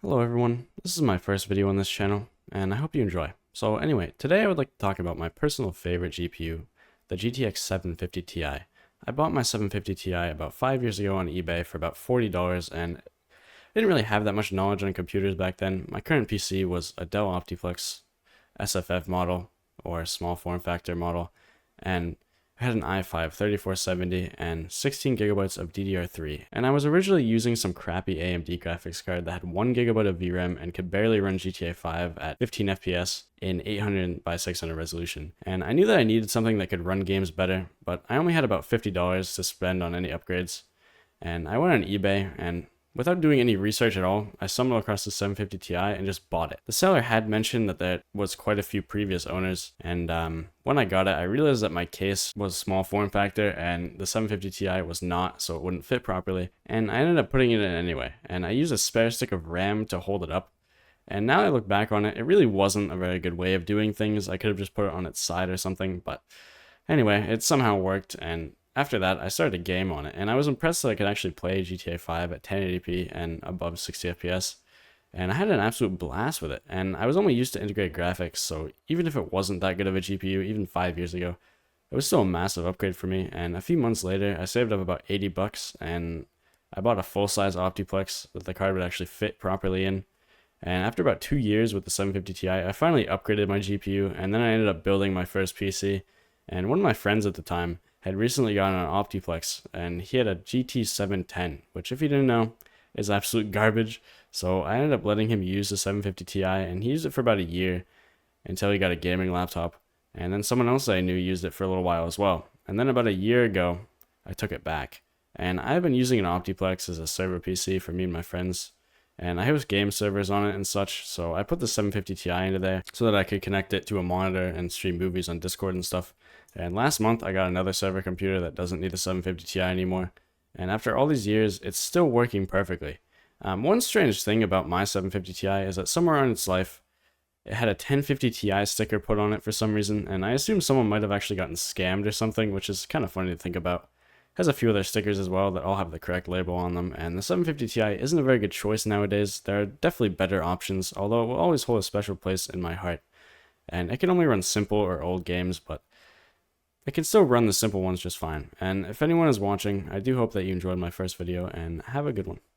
Hello everyone, this is my first video on this channel, and I hope you enjoy. So anyway, today I would like to talk about my personal favorite GPU, the GTX 750 Ti. I bought my 750 Ti about 5 years ago on eBay for about $40, and I didn't really have that much knowledge on computers back then. My current PC was a Dell Optiplex SFF model, or small form factor model, and I had an i5 3470 and 16 gigabytes of DDR3, and I was originally using some crappy AMD graphics card that had 1 gigabyte of VRAM and could barely run GTA 5 at 15 FPS in 800 by 600 resolution. And I knew that I needed something that could run games better, but I only had about $50 to spend on any upgrades. And I went on eBay, and without doing any research at all, I stumbled across the 750 Ti and just bought it. The seller had mentioned that there was quite a few previous owners, and when I got it, I realized that my case was small form factor and the 750 Ti was not, so it wouldn't fit properly, and I ended up putting it in anyway, and I used a spare stick of RAM to hold it up. And now I look back on it, it really wasn't a very good way of doing things. I could have just put it on its side or something, but anyway, it somehow worked, and after that, I started a game on it, and I was impressed that I could actually play GTA 5 at 1080p and above 60 FPS, and I had an absolute blast with it, and I was only used to integrated graphics, so even if it wasn't that good of a GPU, even 5 years ago, it was still a massive upgrade for me, and a few months later, I saved up about 80 bucks, and I bought a full-size Optiplex that the card would actually fit properly in, and after about 2 years with the 750 Ti, I finally upgraded my GPU, and then I ended up building my first PC, and one of my friends at the time had recently gotten an Optiplex, and he had a GT 710, which if you didn't know, is absolute garbage. So I ended up letting him use the 750 Ti, and he used it for about a year until he got a gaming laptop. And then someone else I knew used it for a little while as well. And then about a year ago, I took it back. And I've been using an Optiplex as a server PC for me and my friends, and I host game servers on it and such, so I put the 750 Ti into there so that I could connect it to a monitor and stream movies on Discord and stuff. And last month, I got another server computer that doesn't need a 750 Ti anymore, and after all these years, it's still working perfectly. One strange thing about my 750 Ti is that somewhere in its life, it had a 1050 Ti sticker put on it for some reason, and I assume someone might have actually gotten scammed or something, which is kind of funny to think about. Has a few other stickers as well that all have the correct label on them, and the 750 Ti isn't a very good choice nowadays. There are definitely better options, although it will always hold a special place in my heart. And it can only run simple or old games, but it can still run the simple ones just fine. And if anyone is watching, I do hope that you enjoyed my first video, and have a good one.